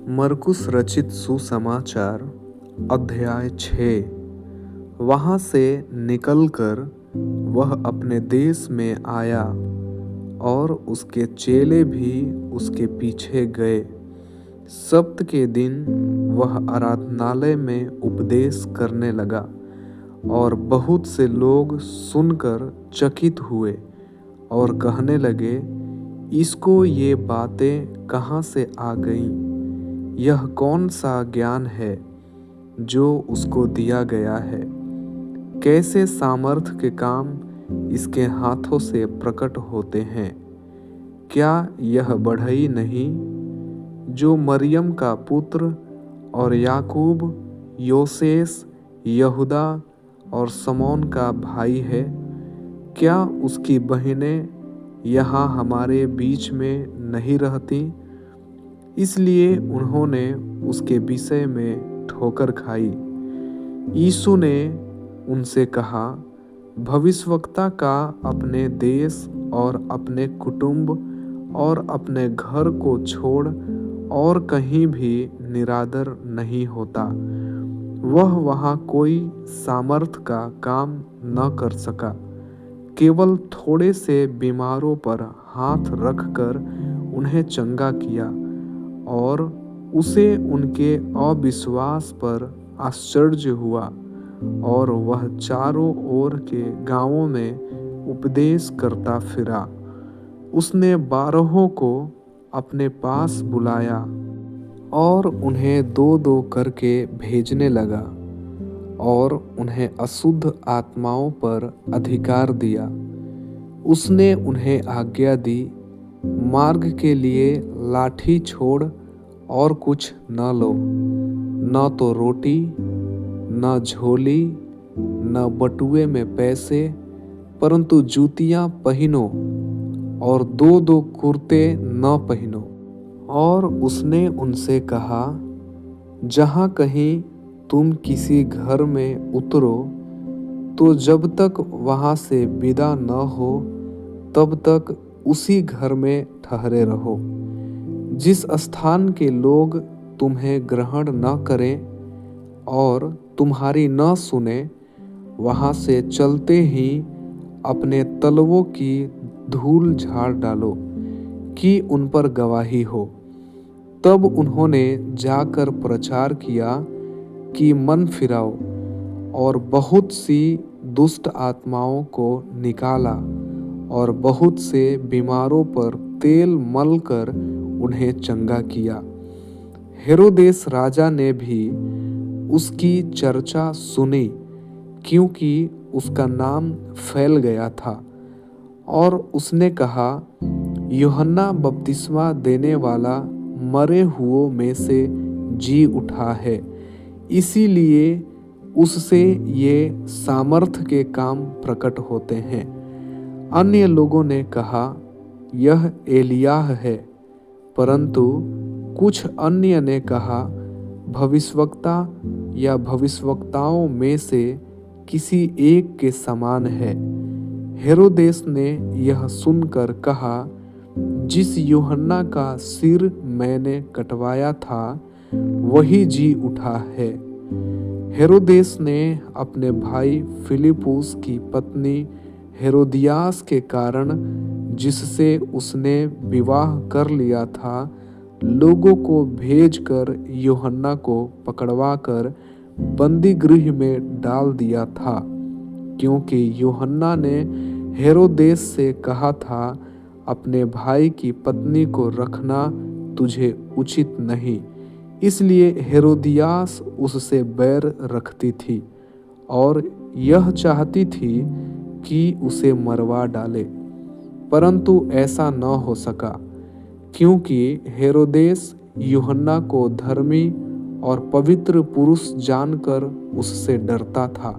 मरकुस रचित सुसमाचार अध्याय 6। वहाँ से निकलकर वह अपने देश में आया और उसके चेले भी उसके पीछे गए। सब्त के दिन वह आराधनालय में उपदेश करने लगा और बहुत से लोग सुनकर चकित हुए और कहने लगे, इसको ये बातें कहाँ से आ गईं? यह कौन सा ज्ञान है जो उसको दिया गया है? कैसे सामर्थ के काम इसके हाथों से प्रकट होते हैं? क्या यह बढ़ई नहीं जो मरियम का पुत्र और याकूब, योसेस, यहूदा और समौन का भाई है? क्या उसकी बहनें यहाँ हमारे बीच में नहीं रहती? इसलिए उन्होंने उसके विषय में ठोकर खाई। यीशु ने उनसे कहा, भविष्यवक्ता का अपने देश और अपने कुटुंब और अपने घर को छोड़ और कहीं भी निरादर नहीं होता। वह वहाँ कोई सामर्थ का काम न कर सका, केवल थोड़े से बीमारों पर हाथ रखकर उन्हें चंगा किया और उसे उनके अविश्वास पर आश्चर्य हुआ और वह चारों ओर के गांवों में उपदेश करता फिरा। उसने 12 को अपने पास बुलाया और उन्हें 2-2 करके भेजने लगा और उन्हें अशुद्ध आत्माओं पर अधिकार दिया। उसने उन्हें आज्ञा दी, मार्ग के लिए लाठी छोड़ और कुछ न लो, न तो रोटी, न झोली, न बटुए में पैसे, परंतु जूतियां पहनो और 2-2 कुर्ते न पहनो। और उसने उनसे कहा, जहाँ कहीं तुम किसी घर में उतरो तो जब तक वहाँ से विदा न हो तब तक उसी घर में ठहरे रहो। जिस स्थान के लोग तुम्हें ग्रहण न करें और तुम्हारी न सुने, वहाँ से चलते ही अपने तलवों की धूल झाड़ डालो कि उन पर गवाही हो। तब उन्होंने जाकर प्रचार किया कि मन फिराओ और बहुत सी दुष्ट आत्माओं को निकाला और बहुत से बीमारों पर तेल मलकर उन्हें चंगा किया। हेरोदेस राजा ने भी उसकी चर्चा सुनी, क्योंकि उसका नाम फैल गया था और उसने कहा, यूहन्ना बपतिस्मा देने वाला मरे हुओं में से जी उठा है, इसीलिए उससे ये सामर्थ के काम प्रकट होते हैं। अन्य लोगों ने कहा, यह एलियाह है, परंतु कुछ अन्य ने कहा, भविष्यवक्ता या भविष्यवक्ताओं में से किसी एक के समान है। हेरोदेस ने यह सुनकर कहा, जिस यूहन्ना का सिर मैंने कटवाया था वही जी उठा है। हेरोदेस ने अपने भाई फिलिपुस की पत्नी हेरोदियास के कारण, जिससे उसने विवाह कर लिया था, लोगों को भेजकर यूहन्ना को पकड़वाकर बंदी गृह में डाल दिया था, क्योंकि यूहन्ना ने हेरोदेस से कहा था, अपने भाई की पत्नी को रखना तुझे उचित नहीं। इसलिए हेरोदियास उससे बैर रखती थी और यह चाहती थी कि उसे मरवा डाले, परंतु ऐसा न हो सका, क्योंकि हेरोदेस यूहन्ना को धर्मी और पवित्र पुरुष जानकर उससे डरता था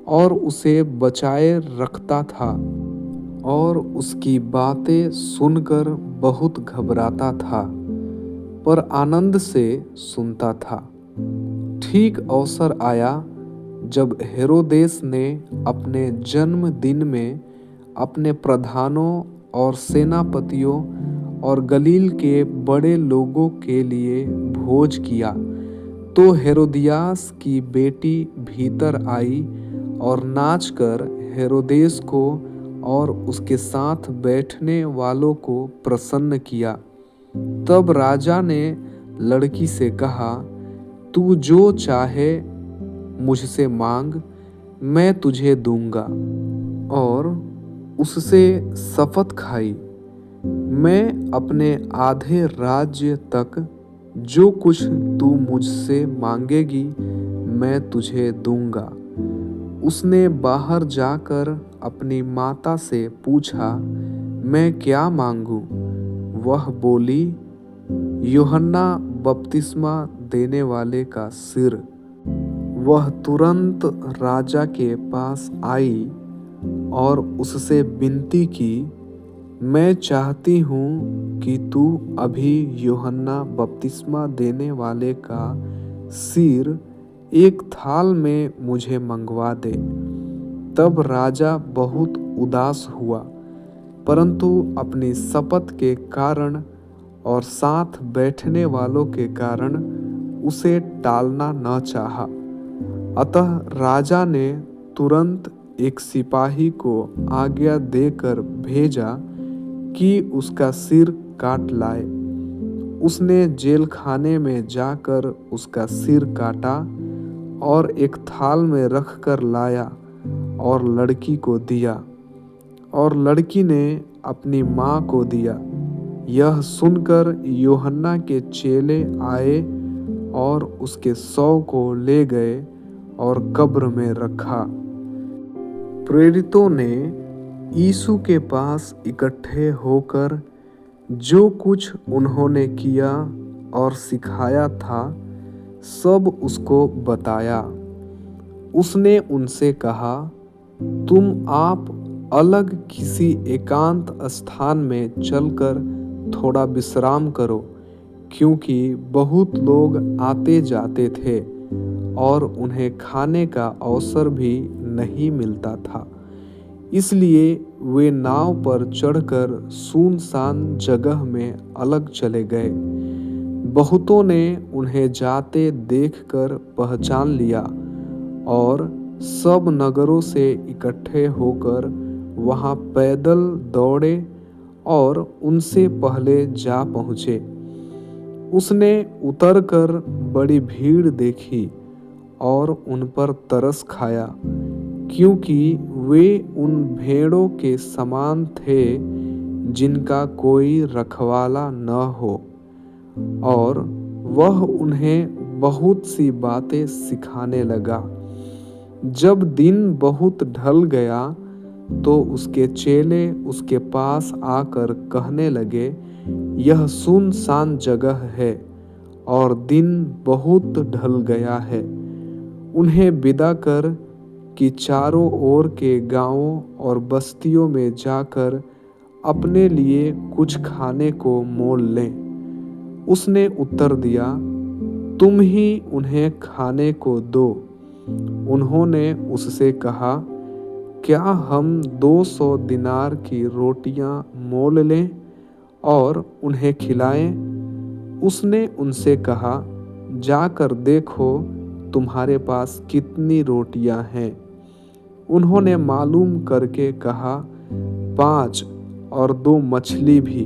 और उसे बचाए रखता था और उसकी बातें सुनकर बहुत घबराता था, पर आनंद से सुनता था। ठीक अवसर आया जब हेरोदेस ने अपने जन्मदिन में अपने प्रधानों और सेनापतियों और गलील के बड़े लोगों के लिए भोज किया। तो हेरोदियास की बेटी भीतर आई और नाचकर हेरोदेस को और उसके साथ बैठने वालों को प्रसन्न किया। तब राजा ने लड़की से कहा, तू जो चाहे मुझसे मांग, मैं तुझे दूंगा। और उससे शपथ खाई, मैं अपने आधे राज्य तक जो कुछ तू मुझसे मांगेगी मैं तुझे दूंगा। उसने बाहर जाकर अपनी माता से पूछा, मैं क्या मांगूं? वह बोली, यूहन्ना बपतिस्मा देने वाले का सिर। वह तुरंत राजा के पास आई और उससे विनती की, मैं चाहती हूँ कि तू अभी यूहन्ना बपतिस्मा देने वाले का सिर एक थाल में मुझे मंगवा दे। तब राजा बहुत उदास हुआ, परंतु अपनी शपथ के कारण और साथ बैठने वालों के कारण उसे टालना न चाहा। अतः राजा ने तुरंत एक सिपाही को आज्ञा देकर भेजा कि उसका सिर काट लाए। उसने जेल खाने में जाकर उसका सिर काटा और एक थाल में रख कर लाया और लड़की को दिया, और लड़की ने अपनी माँ को दिया। यह सुनकर यूहन्ना के चेले आए और उसके शव को ले गए और कब्र में रखा। प्रेरितों ने यीशु के पास इकट्ठे होकर जो कुछ उन्होंने किया और सिखाया था सब उसको बताया। उसने उनसे कहा, तुम आप अलग किसी एकांत स्थान में चलकर थोड़ा विश्राम करो, क्योंकि बहुत लोग आते जाते थे और उन्हें खाने का अवसर भी नहीं मिलता था। इसलिए वे नाव पर चढ़कर सुनसान जगह में अलग चले गए। बहुतों ने उन्हें जाते देखकर पहचान लिया और सब नगरों से इकट्ठे होकर वहां पैदल दौड़े और उनसे पहले जा पहुँचे। उसने उतरकर बड़ी भीड़ देखी और उन पर तरस खाया, क्योंकि वे उन भेड़ों के समान थे जिनका कोई रखवाला न हो। और वह उन्हें बहुत सी बातें सिखाने लगा। जब दिन बहुत ढल गया तो उसके चेले उसके पास आकर कहने लगे, यह सुनसान जगह है और दिन बहुत ढल गया है। उन्हें विदा कर कि चारों ओर के गांवों और बस्तियों में जाकर अपने लिए कुछ खाने को मोल लें। उसने उत्तर दिया, तुम ही उन्हें खाने को दो। उन्होंने उससे कहा, क्या हम 200 दिनार की रोटियां मोल लें और उन्हें खिलाएं? उसने उनसे कहा, जाकर देखो तुम्हारे पास कितनी रोटियां हैं। उन्होंने मालूम करके कहा, 5 और 2 मछली भी।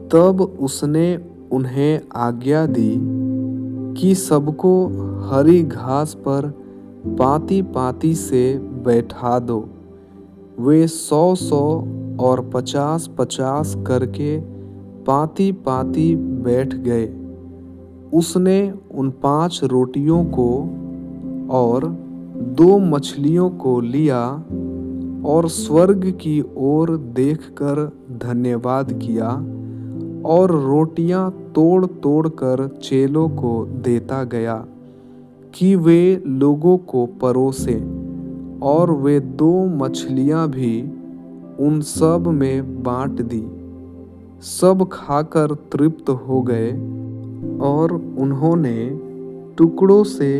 तब उसने उन्हें आज्ञा दी कि सबको हरी घास पर पाती पाती से बैठा दो। वे 100 और 50 करके पाती पाती बैठ गए। उसने उन 5 रोटियों को और 2 मछलियों को लिया और स्वर्ग की ओर देखकर धन्यवाद किया और रोटियां तोड़ तोड़ कर चेलों को देता गया कि वे लोगों को परोसे। और वे 2 मछलियां भी उन सब में बांट दी। सब खाकर तृप्त हो गए और उन्होंने टुकड़ों से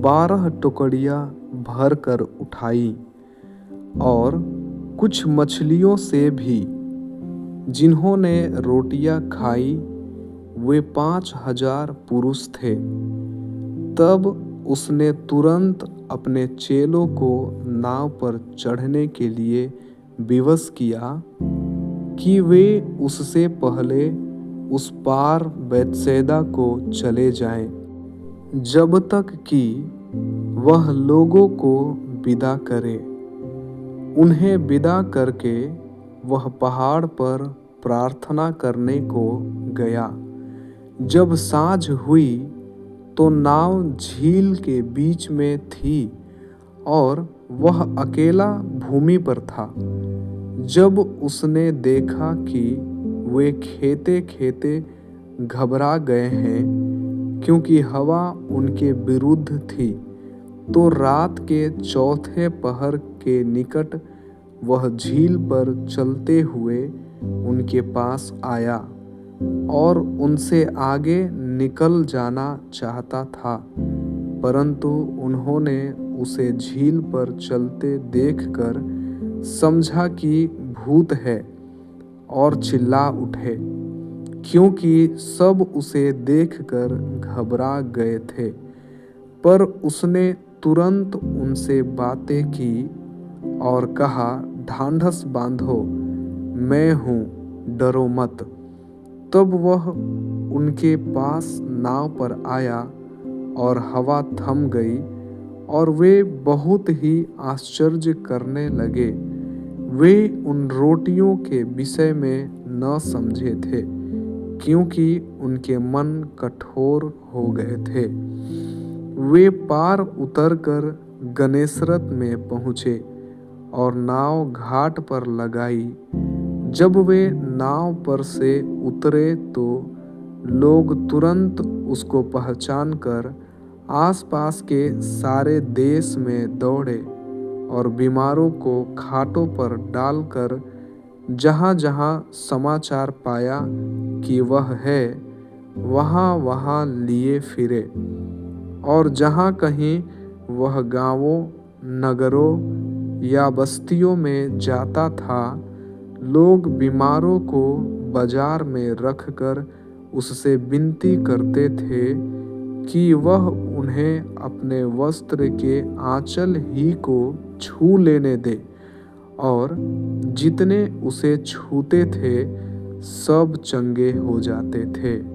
12 टुकड़ियां भरकर उठाई और कुछ मछलियों से भी। जिन्होंने रोटियां खाई वे 5,000 पुरुष थे। तब उसने तुरंत अपने चेलों को नाव पर चढ़ने के लिए विवश किया कि वे उससे पहले उस पार बैतसैदा को चले जाएं, जब तक कि वह लोगों को विदा करे। उन्हें विदा करके वह पहाड़ पर प्रार्थना करने को गया। जब साँझ हुई तो नाव झील के बीच में थी और वह अकेला भूमि पर था। जब उसने देखा कि वे खेते खेते घबरा गए हैं क्योंकि हवा उनके विरुद्ध थी, तो रात के चौथे पहर के निकट वह झील पर चलते हुए उनके पास आया और उनसे आगे निकल जाना चाहता था, परंतु उन्होंने उसे झील पर चलते देखकर समझा कि भूत है और चिल्ला उठे, क्योंकि सब उसे देखकर घबरा गए थे। पर उसने तुरंत उनसे बातें की और कहा, ढांढस बांधो, मैं हूँ, डरो मत। तब वह उनके पास नाव पर आया और हवा थम गई और वे बहुत ही आश्चर्य करने लगे। वे उन रोटियों के विषय में न समझे थे, क्योंकि उनके मन कठोर हो गए थे। वे पार उतरकर गनेसरत में पहुँचे और नाव घाट पर लगाई। जब वे नाव पर से उतरे तो लोग तुरंत उसको पहचानकर आसपास के सारे देश में दौड़े और बीमारों को खाटों पर डालकर जहाँ-जहाँ समाचार पाया कि वह है, वहाँ-वहाँ लिए फिरे। और जहाँ कहीं वह गांवों, नगरों या बस्तियों में जाता था, लोग बीमारों को बाजार में रखकर उससे विनती करते थे कि वह उन्हें अपने वस्त्र के आंचल ही को छू लेने दे, और जितने उसे छूते थे सब चंगे हो जाते थे।